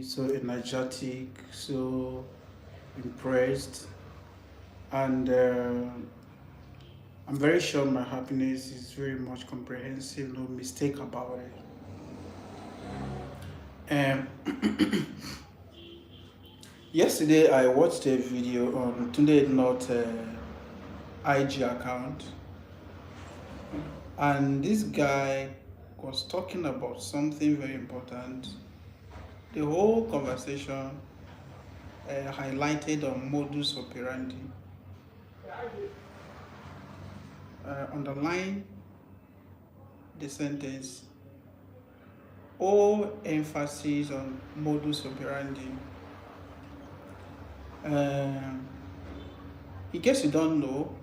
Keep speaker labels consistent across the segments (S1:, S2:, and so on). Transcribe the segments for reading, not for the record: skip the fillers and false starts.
S1: so energetic, so impressed, and I'm very sure my happiness is very much comprehensive, no mistake about it. Yesterday I watched a video on Tunde Not IG account, and this guy was talking about something very important. The whole conversation highlighted on modus operandi, underline the sentence, all emphasis on modus operandi. Um, in case you don't know,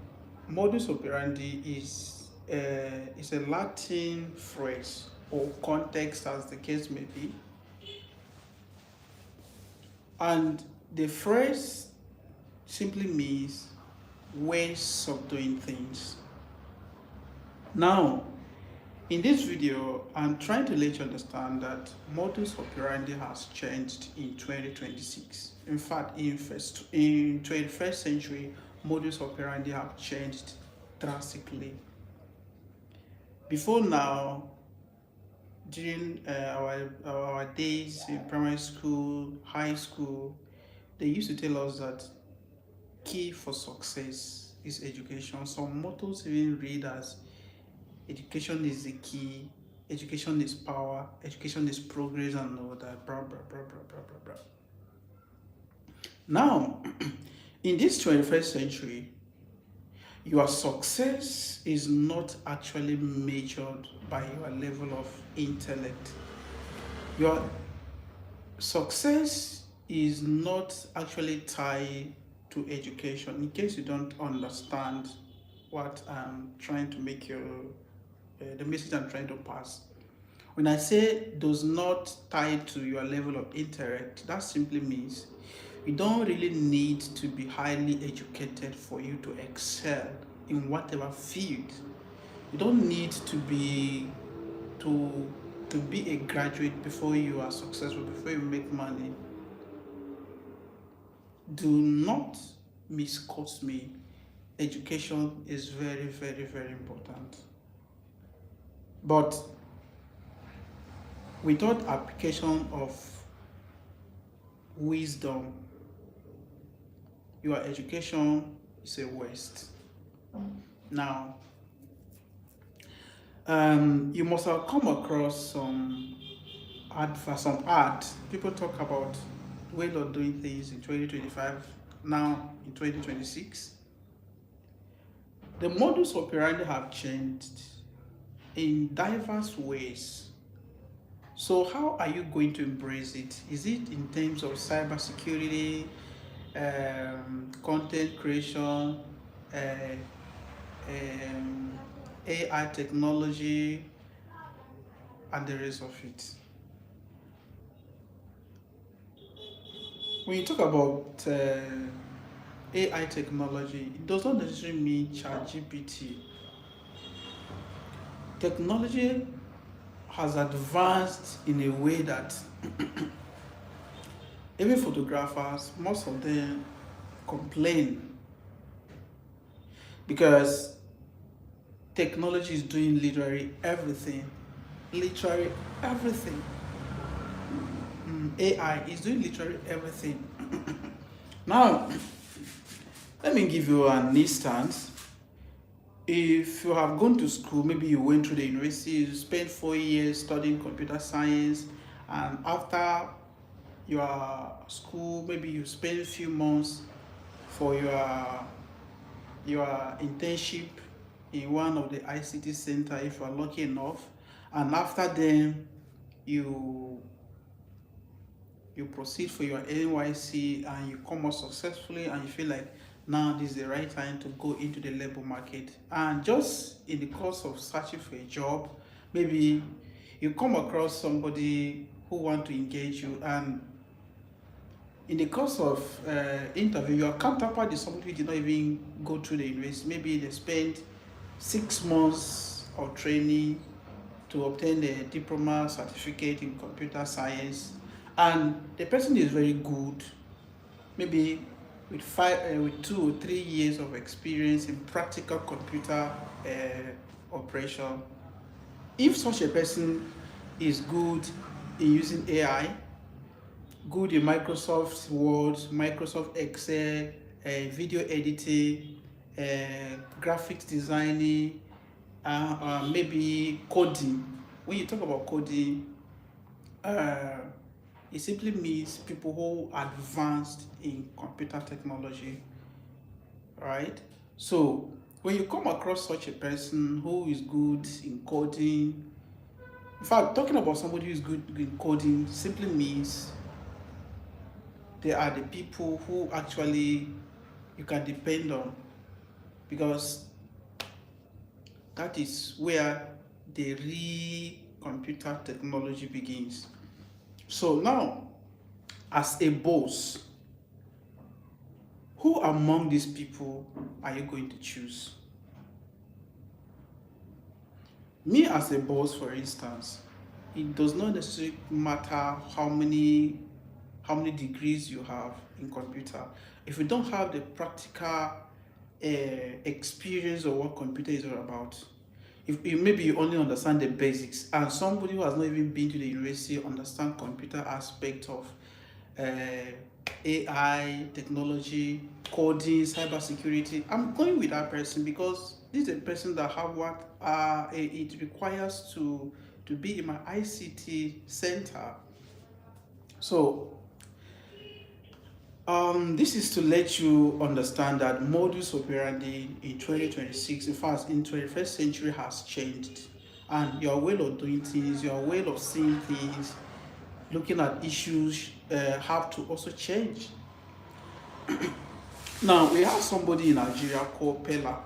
S1: modus operandi is a Latin phrase or context, as the case may be, and the phrase simply means ways of doing things. Now, in this video, I'm trying to let you understand that modus operandi has changed in 2026. In fact, in 21st century, modus operandi have changed drastically. Before now, during our days in primary school, high school, they used to tell us that key for success is education. Some mottos even read as education is the key, education is power, education is progress, and all that, blah, blah, blah, blah, blah, blah, blah. Now, in this 21st century, your success is not actually measured by your level of intellect. Your success is not actually tied to education. In case you don't understand what I'm trying to make you, the message I'm trying to pass. When I say does not tie to your level of intellect, that simply means you don't really need to be highly educated for you to excel in whatever field. You don't need to be a graduate before you are successful, before you make money. Do not misquote me. Education is very, very, very important. But without application of wisdom, your education is a waste. Now, you must have come across some ad. People talk about way of doing things in 2025, now in 2026. The modus operandi have changed in diverse ways. So how are you going to embrace it? Is it in terms of cybersecurity, content creation, AI technology, and the rest of it? When you talk about AI technology, it does not necessarily mean ChatGPT. Technology has advanced in a way that even photographers, most of them complain because technology is doing literally everything. Literally everything. AI is doing literally everything. Now, let me give you an instance. If you have gone to school, maybe you went through the university, you spent 4 years studying computer science, and after your school, maybe you spend a few months for your internship in one of the ICT center if you are lucky enough, and after then you proceed for your NYC and you come out successfully and you feel like now this is the right time to go into the labor market. And just in the course of searching for a job, maybe you come across somebody who want to engage you, and in the course of interview, your counterpart is somebody who did not even go through the university. Maybe they spent 6 months of training to obtain a diploma certificate in computer science, and the person is very good, maybe with 2 or 3 years of experience in practical computer operation. If such a person is good in using AI, good in Microsoft Word, Microsoft Excel, video editing, graphics designing, maybe coding. When you talk about coding, uh, it simply means people who are advanced in computer technology, right? So when you come across such a person who is good in coding, in fact, talking about somebody who is good in coding simply means they are the people who actually you can depend on, because that is where the real computer technology begins. So now, as a boss, who among these people are you going to choose? Me as a boss, for instance, it does not necessarily matter how many degrees you have in computer. If you don't have the practical experience of what computer is all about, if you maybe you only understand the basics, and somebody who has not even been to the university understand computer aspect of uh, AI, technology, coding, cyber security, I'm going with that person because this is a person that have what it requires to be in my ICT center. So this is to let you understand that modus operandi in 2026, in fact, in 21st century has changed. And your way of doing things, your way of seeing things, looking at issues have to also change. Now, we have somebody in Nigeria called Pella.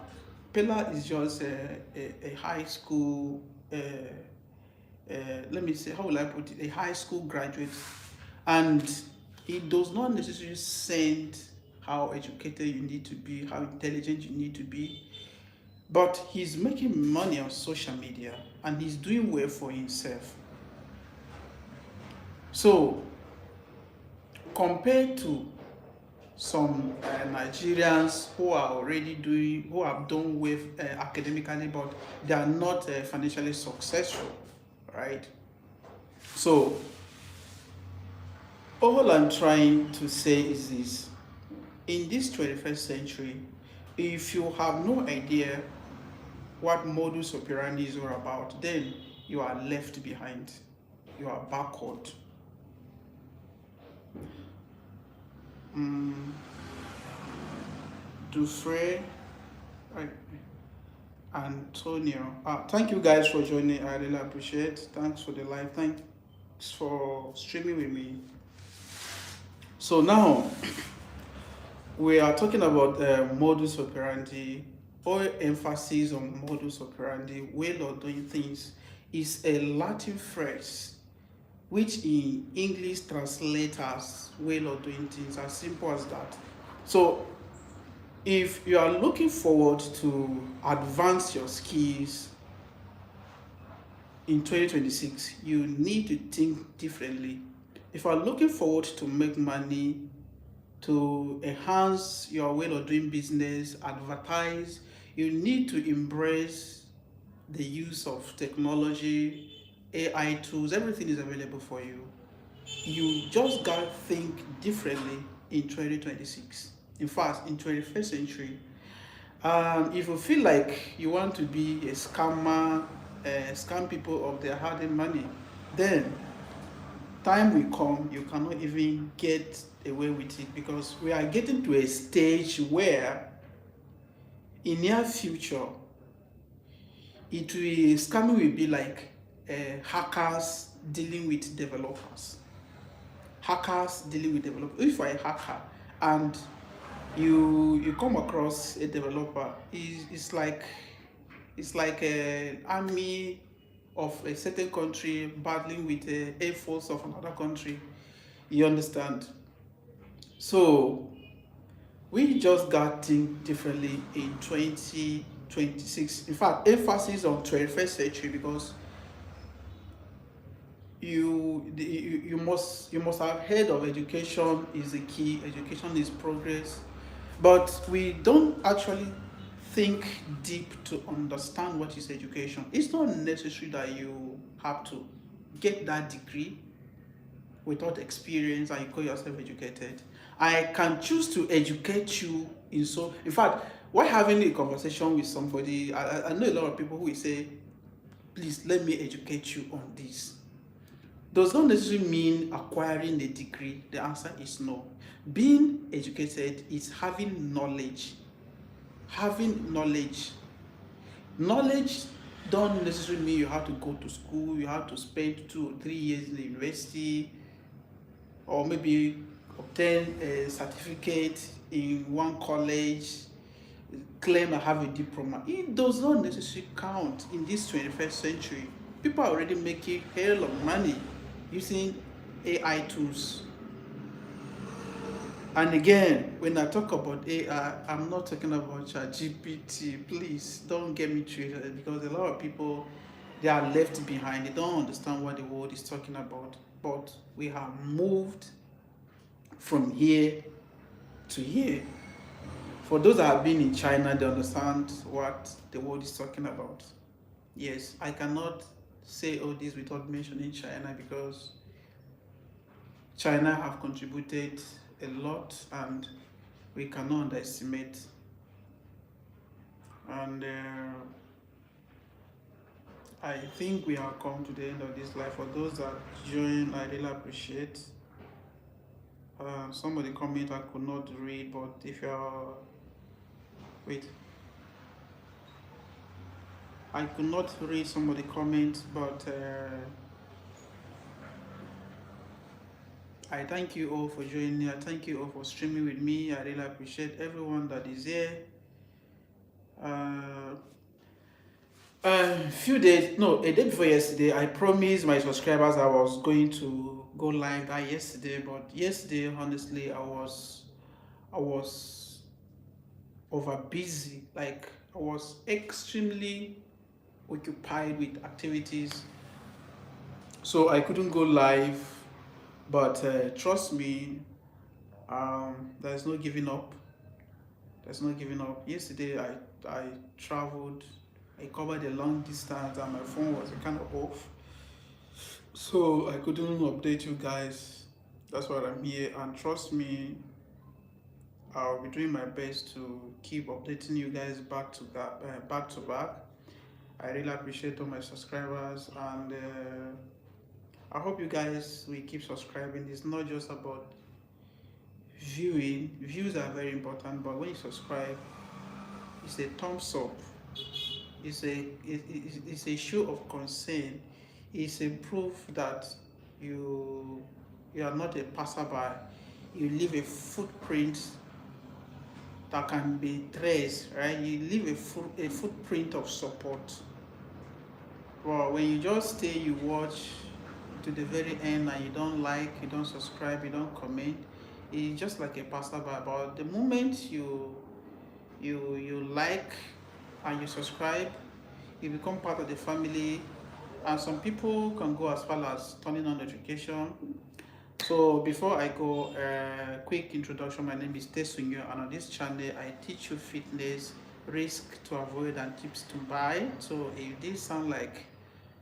S1: Pella is just a high school, let me say, how will I put it, a high school graduate. And it does not necessarily send how educated you need to be, how intelligent you need to be, but he's making money on social media and he's doing well for himself. So, compared to some Nigerians who are already who have done well academically, but they are not financially successful, right? So, all I'm trying to say is this: in this 21st century, if you have no idea what modus operandi is all about, then you are left behind. You are backward. Dufresne, right? Antonio. Thank you guys for joining. I really appreciate it. Thanks for the live. Thanks for streaming with me. So now we are talking about modus operandi, or emphasis on modus operandi, way of doing things, is a Latin phrase which in English translates as way of doing things, as simple as that. So if you are looking forward to advance your skills in 2026, you need to think differently. If you are looking forward to make money, to enhance your way of doing business, advertise, you need to embrace the use of technology, AI tools, everything is available for you. You just gotta think differently in 2026. In fact, in 21st century, if you feel like you want to be a scammer, scam people of their hard-earned money, then time will come you cannot even get away with it, because we are getting to a stage where in near future scamming will be like hackers dealing with developers. If you are a hacker and you come across a developer, it's like an army of a certain country battling with the air force of another country. You understand? So we just got to think differently in 2026. In fact, emphasis on 21st century, because you must have heard of education is the key, education is progress, but we don't actually think deep to understand what is education. It's not necessary that you have to get that degree without experience and you call yourself educated. I can choose to educate you in fact, while having a conversation with somebody, I know a lot of people who will say, please let me educate you on this. Does not necessarily mean acquiring a degree. The answer is no. Being educated is having knowledge. Having knowledge. Knowledge don't necessarily mean you have to go to school, you have to spend 2 or 3 years in the university, or maybe obtain a certificate in one college, claim I have a diploma. It does not necessarily count in this 21st century. People are already making hell of money using AI tools. And again, when I talk about AI, I'm not talking about ChatGPT. Please don't get me treated, because a lot of people, they are left behind. They don't understand what the world is talking about. But we have moved from here to here. For those that have been in China, they understand what the world is talking about. Yes, I cannot say all this without mentioning China, because China have contributed a lot and we cannot underestimate. And I think we have come to the end of this life. For those that join, I really appreciate. Some of the comments I could not read, but if you're wait, I could not read some of the comments, but I thank you all for joining me. I thank you all for streaming with me. I really appreciate everyone that is here. A day before yesterday, I promised my subscribers I was going to go live that yesterday, but yesterday, honestly, I was over busy. Like, I was extremely occupied with activities, so I couldn't go live. But trust me, there's no giving up. There's no giving up. Yesterday, I traveled. I covered a long distance, and my phone was kind of off, so I couldn't update you guys. That's why I'm here, and trust me, I'll be doing my best to keep updating you guys back to back. I really appreciate all my subscribers, and I hope you guys will keep subscribing. It's not just about viewing. Views are very important, but when you subscribe, it's a thumbs up. It's a show of concern. It's a proof that you you are not a passerby. You leave a footprint that can be traced, right? You leave a footprint of support. Well, when you just stay, you watch to the very end, and you don't like, you don't subscribe, you don't comment, it's just like a passerby. But the moment you like and you subscribe, you become part of the family. And some people can go as far as turning on notification. So before I go, quick introduction. My name is Tersoonyon, and on this channel I teach you fitness, risk to avoid, and tips to buy. So if this sound like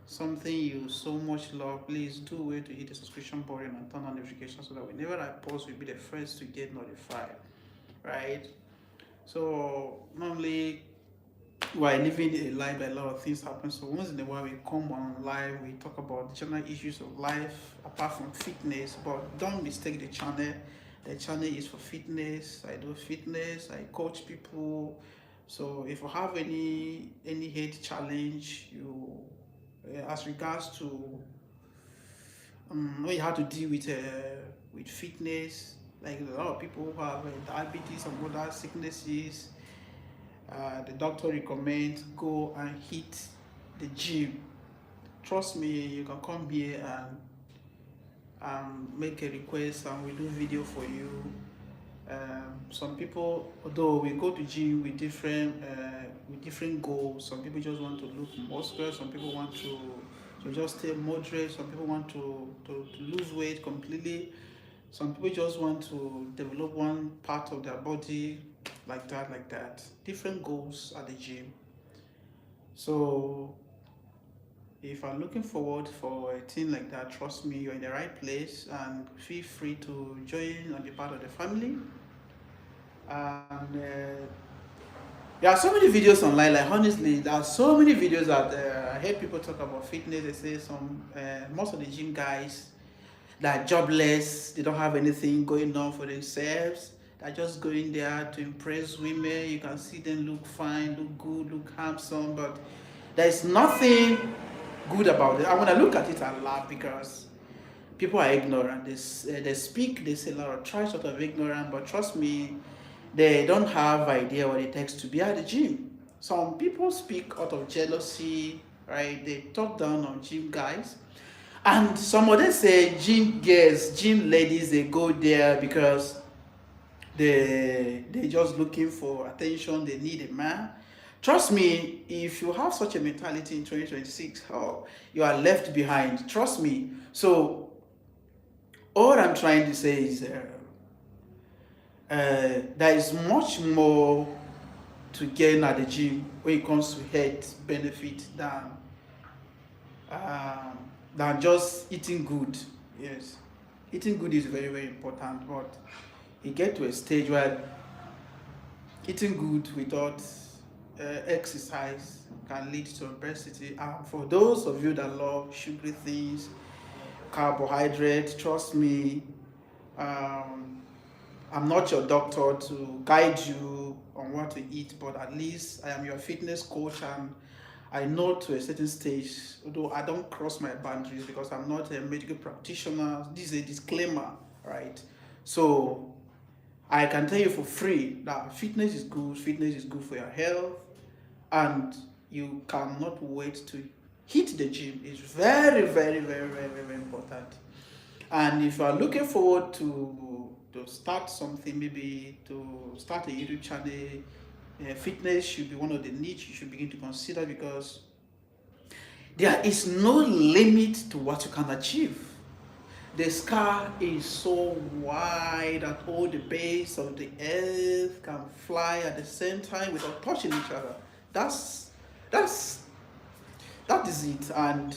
S1: something you so much love, please do wait to hit the subscription button and turn on notifications, so that whenever I post, you'll be the first to get notified, right? So normally, while living a life, a lot of things happen. So once in a while, we come on live, we talk about general issues of life apart from fitness. But don't mistake the channel. The channel is for fitness. I do fitness. I coach people. So if you have any health challenge, you as regards to when you have to deal with fitness, like a lot of people who have diabetes and other sicknesses, the doctor recommends go and hit the gym. Trust me, you can come here and make a request, and we do video for you. Some people, although we go to gym with different goals. Some people just want to look muscular. Some people want to to just stay moderate. Some people want to lose weight completely. Some people just want to develop one part of their body, like that. Different goals at the gym. So if I'm looking forward for a thing like that, trust me, you're in the right place, and feel free to join and be part of the family. And there are so many videos online. Like honestly, there are so many videos that I hear people talk about fitness. They say most of the gym guys that are jobless. They don't have anything going on for themselves. They're just going there to impress women. You can see them look fine, look good, look handsome, but there is nothing good about it. And when I look at it, I laugh because people are ignorant. They speak, they say a lot of trash out of ignorance, but trust me, they don't have idea what it takes to be at the gym. Some people speak out of jealousy, right? They talk down on gym guys. And some of them say gym girls, gym ladies, they go there because they just looking for attention, they need a man. Trust me, if you have such a mentality in 2026, oh, you are left behind. Trust me. So all I'm trying to say is there is much more to gain at the gym when it comes to health benefit um, than just eating good. Yes, eating good is very very important, but you get to a stage where eating good without exercise can lead to obesity. And for those of you that love sugary things, carbohydrates, trust me, um, I'm not your doctor to guide you on what to eat, but at least I am your fitness coach, and I know to a certain stage, although I don't cross my boundaries because I'm not a medical practitioner. This is a disclaimer, right? So I can tell you for free that fitness is good for your health, and you cannot wait to hit the gym. It's very, very, very, very, very important. And if you are looking forward to start something, maybe to start a YouTube channel, fitness should be one of the niche you should begin to consider because there is no limit to what you can achieve. The sky is so wide that all the base of the earth can fly at the same time without touching each other. That's that's that is it. And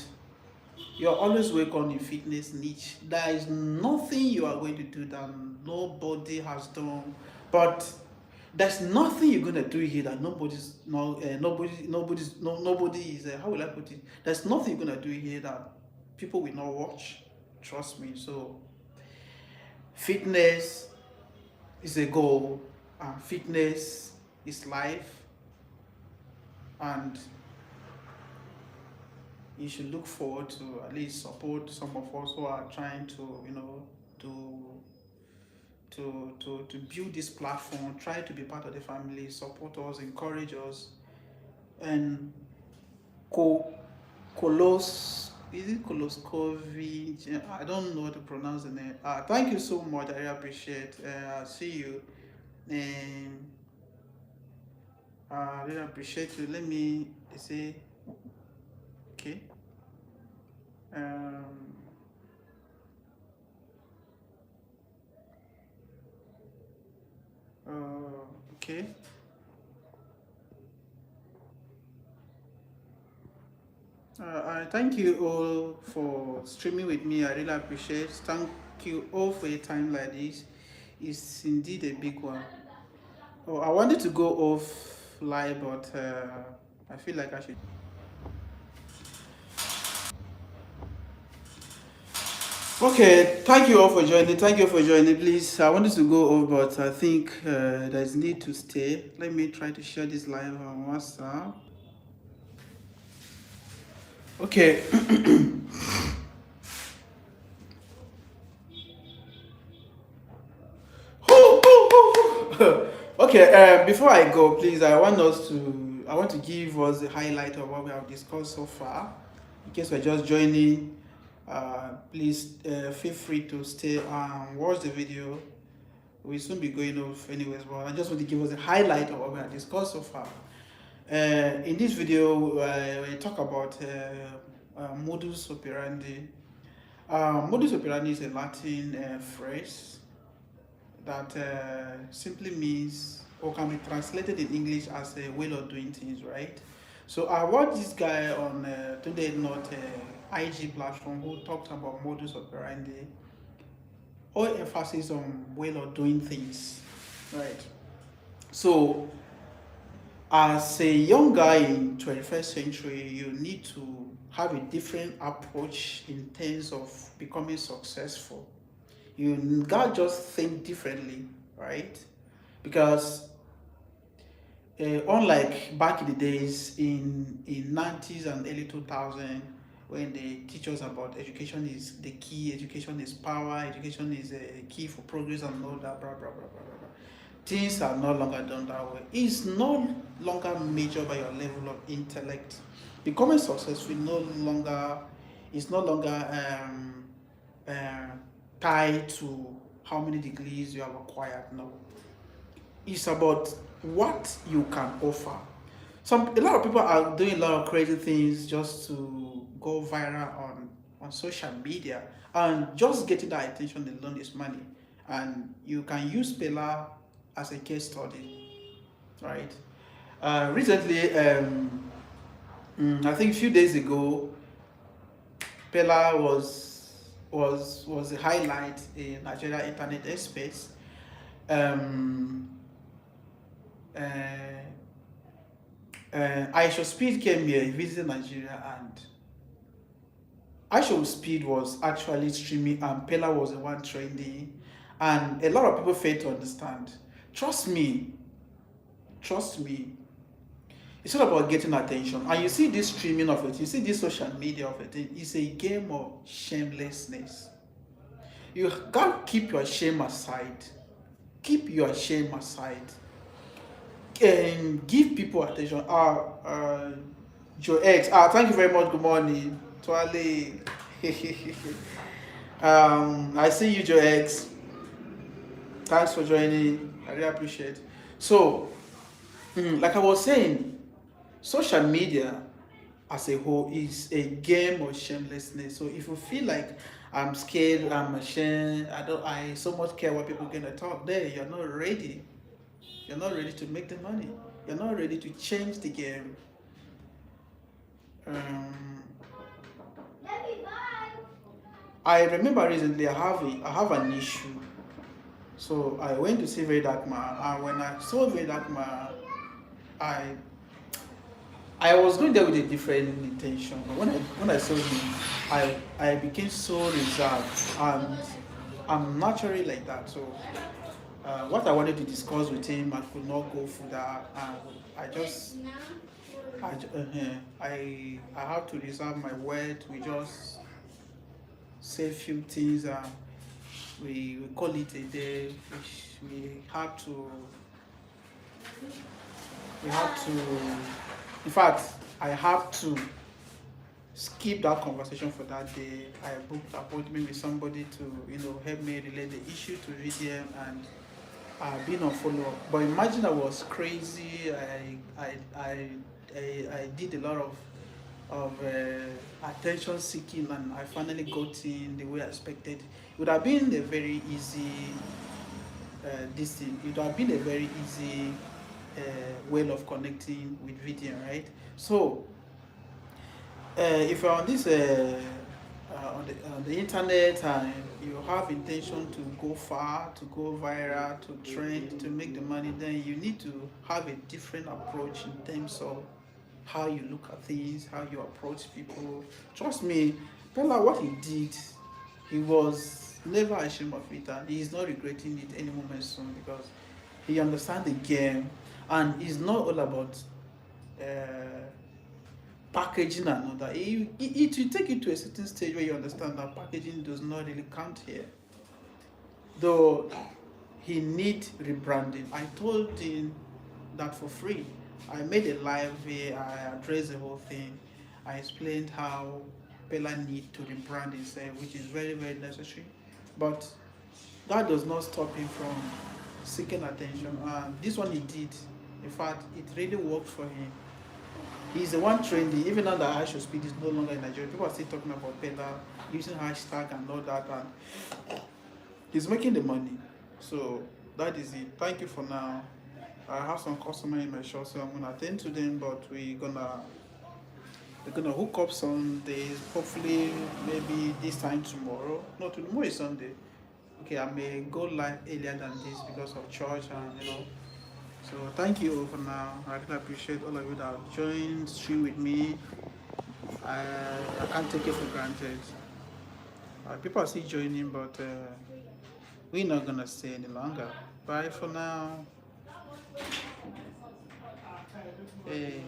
S1: you're always welcome in fitness niche. There is nothing you are going to do that nobody has done. But there's nothing you're gonna do here that nobody is how will I put it? There's nothing you're gonna do here that people will not watch. Trust me. So fitness is a goal, and fitness is life, and you should look forward to at least support some of us who are trying to, to to build this platform, try to be part of the family, support us, encourage us, and co colos is it Koloskovi? I don't know how to pronounce the name. Thank you so much. I really appreciate. See you, and I really appreciate you. Let me say, okay. Um, okay. I thank you all for streaming with me. I really appreciate. Thank you all for a time like this. It's indeed a big one. Oh, I wanted to go off live, but I feel like I should. Okay, thank you all for joining. Thank you for joining. Please, I wanted to go off, but I think there's need to stay. Let me try to share this live on WhatsApp. Okay. Okay, before I go, please, I want to give us the highlight of what we have discussed so far. In case we're just joining, please feel free to stay and watch the video. We'll soon be going off anyways, but I just want to give us a highlight of what we have discussed so far. In this video, we talk about modus operandi. Modus operandi is a Latin phrase that simply means or can be translated in English as a way of doing things, right? So I watched this guy on Today Not IG platform who talked about modus operandi, all emphasis on way of doing things, right? So as a young guy in 21st century, you need to have a different approach in terms of becoming successful. You gotta just think differently, right? Because unlike back in the days in 90s and early 2000, when they teach us about education is the key, education is power, education is a key for progress and all that, blah blah blah blah blah. Things are no longer done that way. It's no longer measured by your level of intellect. Becoming successful is no longer uh, tied to how many degrees you have acquired. No, it's about what you can offer. A lot of people are doing a lot of crazy things just to go viral on social media, and just getting that attention alone is money. And you can use Pela as a case study, right? Recently, I think a few days ago, Pela was a highlight in Nigeria internet space. Um, uh, Aisha Speed came here, he visited Nigeria, and Aisha Speed was actually streaming, and Pela was the one trending, and a lot of people fail to understand. Trust me, trust me. It's all about getting attention, and you see this streaming of it, you see this social media of it. It's a game of shamelessness. You gotta keep your shame aside. Keep your shame aside and give people attention. Joe X. Thank you very much. Good morning, Twale. I see you, Joe X. Thanks for joining. I really appreciate. So, like I was saying, social media as a whole is a game of shamelessness. So if you feel like I'm scared, I'm ashamed, I so much care what people are gonna talk, there you're not ready. You're not ready to make the money. You're not ready to change the game. Um, I remember recently I have an issue. So I went to see Vedakma, and when I saw Vedakma, I I was going there with a different intention, but when I saw him, I became so reserved, and I'm naturally like that. So what I wanted to discuss with him, I could not go for that, and I just I have to reserve my word. We just say a few things, and we call it a day. We have to we have to in fact, I have to skip that conversation for that day. I booked appointment with somebody to, help me relate the issue to VDM, and I've been on follow up. But imagine I was crazy. I did a lot of attention seeking, and I finally got in the way I expected. It would have been a very easy this thing. It would have been a very easy way of connecting with video, right? So if you're on this on the internet, and you have intention to go far, to go viral, to trend, to make the money, then you need to have a different approach in terms of how you look at things, how you approach people. Trust me, Pella, what he did, he was never ashamed of it, and he's not regretting it any moment soon, because he understands the game, and it's not all about uh, packaging and all that. It will take you to a certain stage where you understand that packaging does not really count here. Though he need rebranding. I told him that for free. I made a live where I addressed the whole thing. I explained how Pella need to rebrand himself, which is very, very necessary. But that does not stop him from seeking attention. This one he did. In fact, it really worked for him. He's the one trendy. Even now that I should speed is no longer in Nigeria. People are still talking about pedal, using hashtag and all that, and he's making the money. So that is it. Thank you for now. I have some customer in my shop, so I'm gonna attend to them. But we're gonna hook up some days. Hopefully, maybe this time tomorrow. No, tomorrow is Sunday. Okay, I may go live earlier than this because of church and So thank you for now. I really appreciate all of you that have joined, stream with me. I, I can't take it for granted. People are still joining, but we're not gonna stay any longer. Bye for now. Hey.